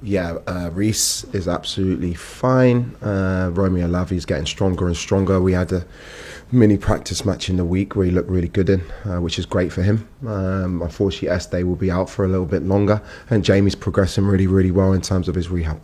Yeah, Reece is absolutely fine. Romeo Lavi's getting stronger and stronger. We had a mini practice match in the week where he looked really good in, which is great for him. Unfortunately, Este will be out for a little bit longer, and Jamie's progressing really, really well in terms of his rehab.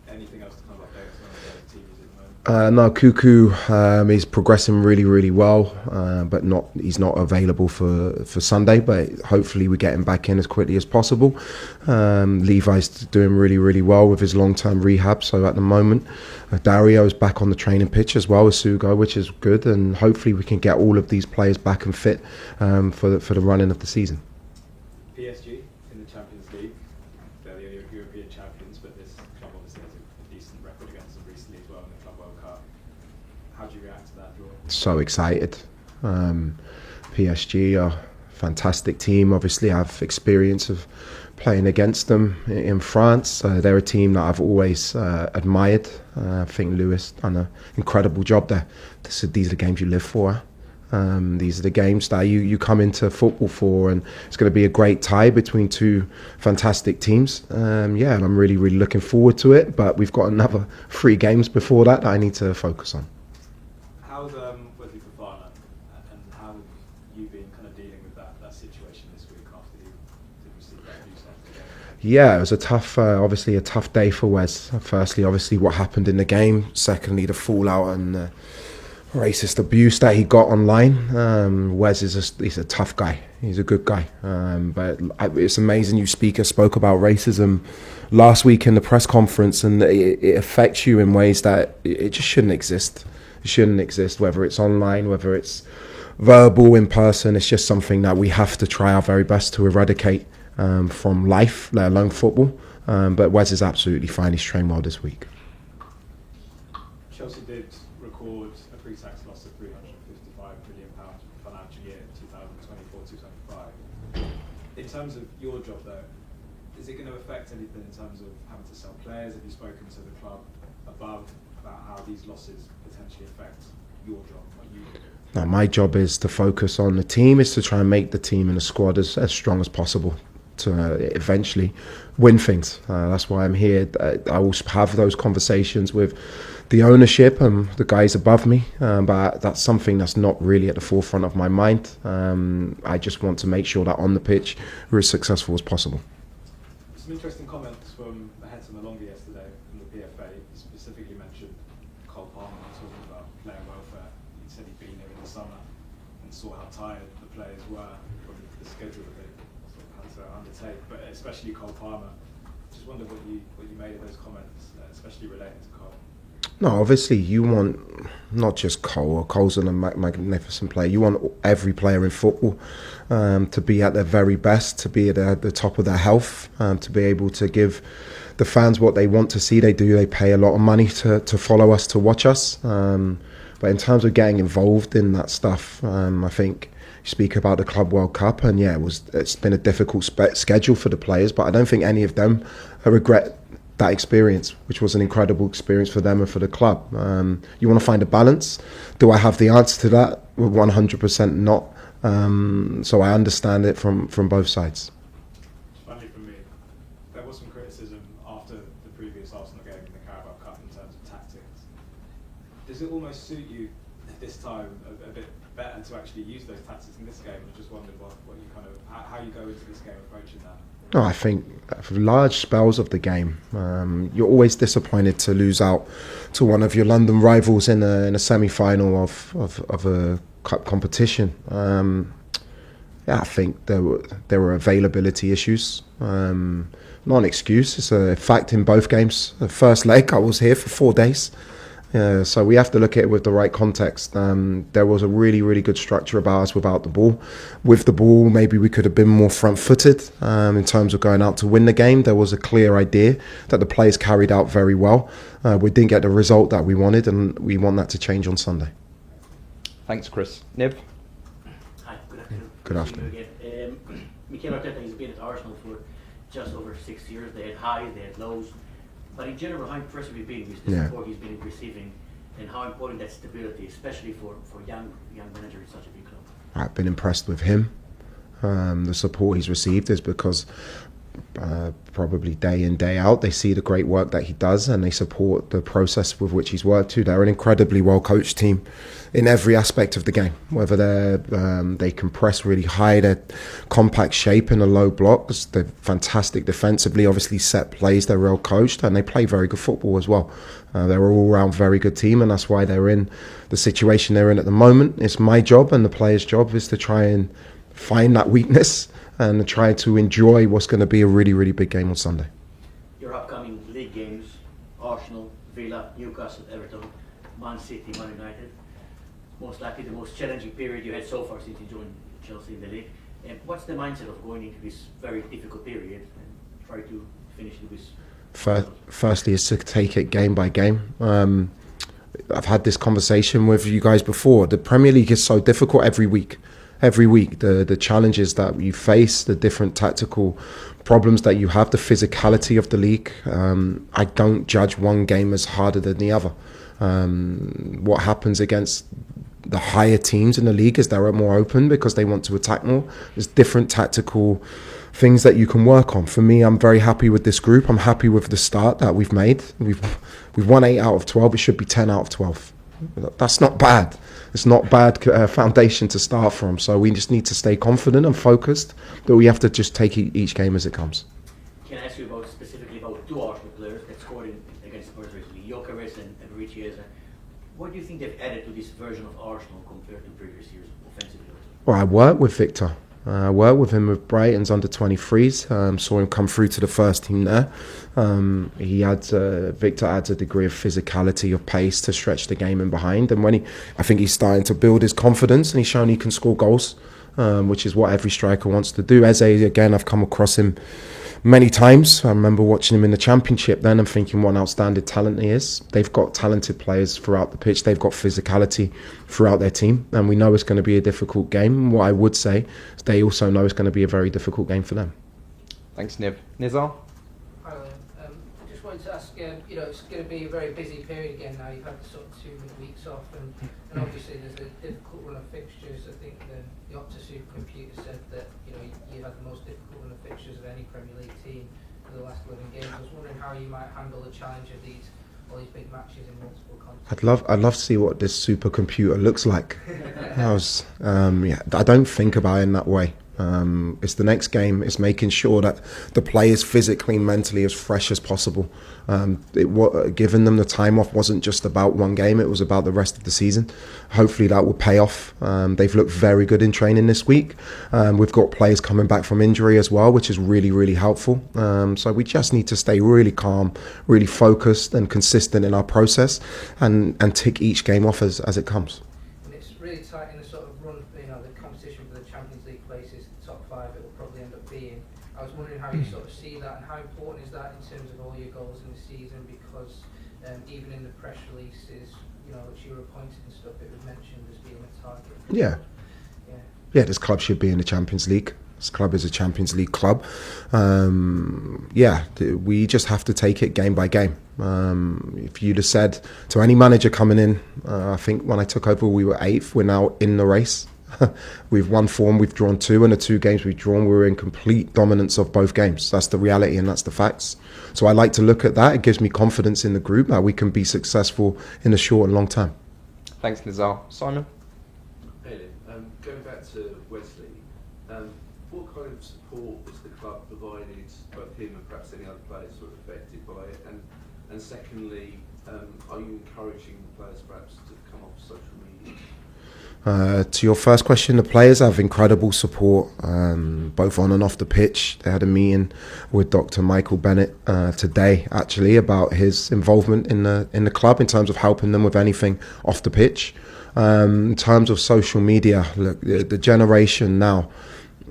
Anything else to kind of update us on the teams at the moment? No, Cuckoo is progressing really, really well, but he's not available for Sunday. But hopefully we get him back in as quickly as possible. Levi's doing really, really well with his long-term rehab. So at the moment, Dario is back on the training pitch as well as Sugo, which is good. And hopefully we can get all of these players back and fit for the running of the season. PSG in the Champions League, they're the European champions, but this club obviously has a decent record against them recently as well in the Club World Cup. How do you react to that draw? So excited. PSG are a fantastic team. Obviously, I've experience of playing against them in France. They're a team that I've always admired. I think Lewis done an incredible job there. These are the games you live for. These are the games that you come into football for, and it's going to be a great tie between two fantastic teams. And I'm really, really looking forward to it. But we've got another 3 games before that I need to focus on. How's Wesley Fofana, and how have you been kind of dealing with that situation this week after you received that news after the game? Yeah, it was obviously a tough day for Wes. Firstly, obviously what happened in the game. Secondly, the fallout and racist abuse that he got online. Wes he's a tough guy. He's a good guy. But it's amazing you spoke about racism last week in the press conference, and it affects you in ways that it just shouldn't exist. It shouldn't exist, whether it's online, whether it's verbal, in person. It's just something that we have to try our very best to eradicate from life, let alone football. But Wes is absolutely fine. He's trained well this week. Chelsea did record a pre-tax loss of £355 million for financial year 2024-2025. In terms of your job, though, is it going to affect anything in terms of having to sell players? Have you spoken to the club above about how these losses potentially affect your job, what you do? Now, my job is to focus on the team, is to try and make the team and the squad as strong as possible to eventually win things. That's why I'm here. I will have those conversations with the ownership and the guys above me, but that's something that's not really at the forefront of my mind. I just want to make sure that on the pitch we're as successful as possible. Some interesting comments from Mahetma Malonga yesterday from the PFA. He specifically mentioned Cole Palmer talking about player welfare. He said he'd been here in the summer and saw how tired the players were from the schedule that they sort of had to undertake, but especially Cole Palmer. Just wondered what you made of those comments, especially relating to Cole. No, obviously you want not just Cole. Cole's a magnificent player. You want every player in football to be at their very best, to be at the top of their health, to be able to give the fans what they want to see. They do. They pay a lot of money to follow us, to watch us. But in terms of getting involved in that stuff, I think you speak about the Club World Cup, and it's been a difficult schedule for the players. But I don't think any of them regret that experience, which was an incredible experience for them and for the club. You want to find a balance. Do I have the answer to that? 100% not. So I understand it from both sides. Finally, from me, there was some criticism after the previous Arsenal game in the Carabao Cup in terms of tactics. Does it almost suit you at this time a bit better to actually use those tactics in this game? I just wondered what you how you go into this game approaching that. No, I think for large spells of the game, you're always disappointed to lose out to one of your London rivals in a semi-final of a cup competition. I think there were availability issues. Not an excuse; it's a fact in both games. The first leg, I was here for 4 days. So we have to look at it with the right context. There was a really, really good structure about us without the ball. With the ball, maybe we could have been more front-footed in terms of going out to win the game. There was a clear idea that the players carried out very well. We didn't get the result that we wanted, and we want that to change on Sunday. Thanks, Chris. Nib? Hi, good afternoon. Good afternoon. Mikel Arteta has been at Arsenal for just over 6 years. They had highs, they had lows. But in general, how impressive he's been with the support he's been receiving, and how important that stability, especially for young manager in such a big club. I've been impressed with him. The support he's received is because probably day in, day out. They see the great work that he does and they support the process with which he's worked to. They're an incredibly well-coached team in every aspect of the game, whether they can press really high, they're compact shape in the low blocks, they're fantastic defensively, obviously set plays, they're well coached, and they play very good football as well. They're an all-round very good team, and that's why they're in the situation they're in at the moment. It's my job and the players' job is to try and find that weakness and try to enjoy what's going to be a really, really big game on Sunday. Your upcoming league games: Arsenal, Villa, Newcastle, Everton, Man City, Man United. Most likely the most challenging period you had so far since you joined Chelsea in the league. And what's the mindset of going into this very difficult period and try to finish it with? Firstly, is to take it game by game. I've had this conversation with you guys before. The Premier League is so difficult every week. Every week, the challenges that you face, the different tactical problems that you have, the physicality of the league. I don't judge one game as harder than the other. What happens against the higher teams in the league is they're more open because they want to attack more. There's different tactical things that you can work on. For me, I'm very happy with this group. I'm happy with the start that we've made. We've won 8 out of 12. It should be 10 out of 12. That's not bad. It's not bad foundation to start from. So we just need to stay confident and focused, but we have to just take each game as it comes. Can I ask you specifically about 2 Arsenal players that scored against Spurs recently, Reece and Reece? What do you think they've added to this version of Arsenal compared to previous years offensively? Well, I worked with Victor. I worked with him with Brighton's under 23s. Saw him come through to the first team there. Victor adds a degree of physicality, of pace to stretch the game in behind. And I think he's starting to build his confidence, and he's shown he can score goals, which is what every striker wants to do. Eze, again, I've come across him many times. I remember watching him in the Championship then and thinking what an outstanding talent he is. They've got talented players throughout the pitch. They've got physicality throughout their team. And we know it's going to be a difficult game. What I would say is they also know it's going to be a very difficult game for them. Thanks, Niv. Nizar? Hi, Liam. Just wanted to ask, it's going to be a very busy period again now. You've had the sort of 2 weeks off and obviously there's a difficult run of fixtures. I think the Opta Supercomputer said that, you had the most difficult run of fixtures of any Premier League team for the last 11 games. I was wondering how you might handle the challenge of all these big matches in multiple competitions. I'd love to see what this supercomputer looks like. I don't think about it in that way. It's the next game. It's making sure that the players physically and mentally as fresh as possible. Giving them the time off wasn't just about one game. It was about the rest of the season. Hopefully that will pay off. They've looked very good in training this week. We've got players coming back from injury as well, which is really, really helpful. So we just need to stay really calm, really focused and consistent in our process and tick each game off as it comes. And it's really tight in the sort of run, the competition for the Champions League places, the top 5 it will probably end up being. I was wondering how you sort of see that and how important is that in terms of all your goals in the season, because even in the press releases, which you were appointed and stuff, it was mentioned as being a target. Yeah, this club should be in the Champions League. This club is a Champions League club. We just have to take it game by game. If you'd have said to any manager coming in, I think when I took over we were 8th, we're now in the race. We've won 4 and we've drawn 2, and the 2 games we've drawn, we're in complete dominance of both games. That's the reality and that's the facts. So I like to look at that. It gives me confidence in the group that we can be successful in the short and long term. Thanks, Nizar. Simon? Hey, going back to Wesley, what kind of support has the club provided, both him and perhaps any other players who are affected by it? And secondly, are you encouraging the players perhaps to come off social media? To your first question, the players have incredible support, both on and off the pitch. They had a meeting with Dr. Michael Bennett today, actually, about his involvement in the club in terms of helping them with anything off the pitch. In terms of social media, look, the generation now,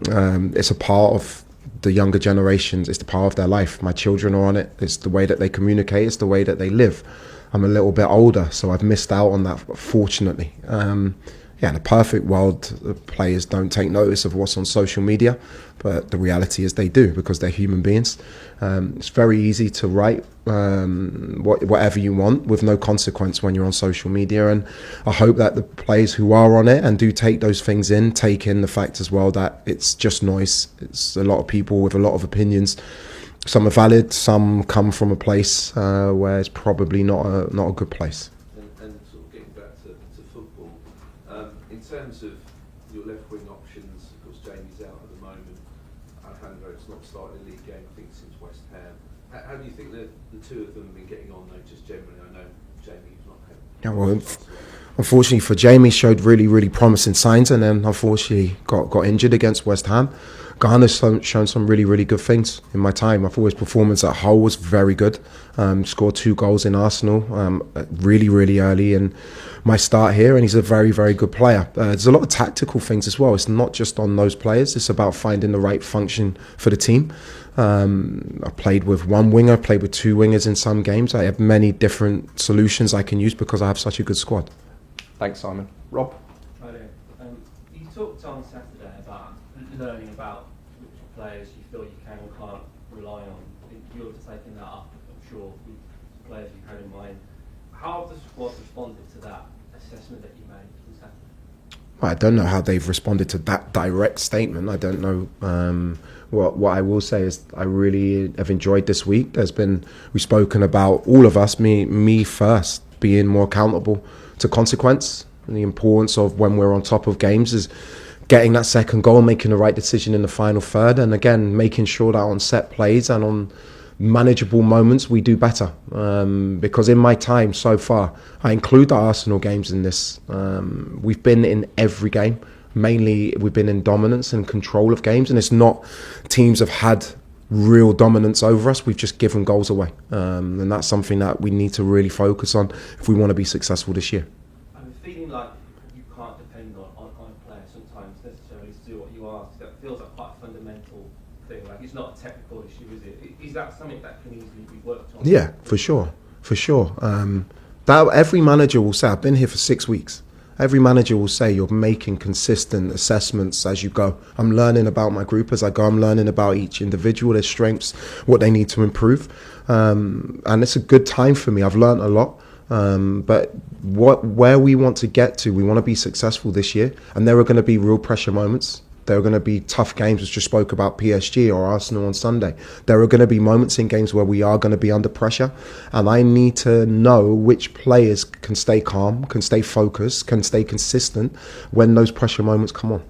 it's a part of the younger generations. It's the part of their life. My children are on it. It's the way that they communicate. It's the way that they live. I'm a little bit older, so I've missed out on that, fortunately. Yeah, in a perfect world, the players don't take notice of what's on social media, but the reality is they do because they're human beings. It's very easy to write whatever you want with no consequence when you're on social media, and I hope that the players who are on it and do take those things in, take in the fact as well that it's just noise. It's a lot of people with a lot of opinions. Some are valid, some come from a place where it's probably not a good place. And sort of getting back to football, in terms of your left-wing options, of course Jamie's out at the moment. Alejandro's not started a league game, I think, since West Ham. How do you think the two of them have been getting on, though, just generally? I know Jamie's not had... Yeah, well, unfortunately for Jamie, showed really, really promising signs, and then unfortunately got injured against West Ham. Garner's shown some really, really good things in my time. I thought his performance at Hull was very good. Scored 2 goals in Arsenal really, really early in my start here, and he's a very, very good player. There's a lot of tactical things as well. It's not just on those players. It's about finding the right function for the team. I played with one winger, played with 2 wingers in some games. I have many different solutions I can use because I have such a good squad. Thanks, Simon. Rob? Hi there. You talked on Saturday about learning about which players you feel you can or can't rely on. I think you're taking that up, I'm sure, with players you had in mind. How have the squad responded to that assessment that you made on Saturday? I don't know how they've responded to that direct statement. I don't know. What I will say is I really have enjoyed this week. We've spoken about, all of us, me first, being more accountable to consequence, and the importance of when we're on top of games is getting that second goal, making the right decision in the final third, and again making sure that on set plays and on manageable moments we do better. Because in my time so far, I include the Arsenal games in this, we've been in every game. Mainly we've been in dominance and control of games, and it's not teams have had real dominance over us, we've just given goals away, and that's something that we need to really focus on if we want to be successful this year. I'm feeling like you can't depend on a player sometimes necessarily to do what you ask. That feels like quite a fundamental thing. Like, it's not a technical issue, is it? Is that something that can easily be worked on? Yeah, for sure. That every manager will say. I've been here for 6 weeks. Every manager will say you're making consistent assessments as you go. I'm learning about my group as I go. I'm learning about each individual, their strengths, what they need to improve. And it's a good time for me. I've learned a lot. But where we want to get to, we want to be successful this year. And there are going to be real pressure moments. There are going to be tough games, as just spoke about PSG or Arsenal on Sunday. There are going to be moments in games where we are going to be under pressure, and I need to know which players can stay calm, can stay focused, can stay consistent when those pressure moments come on.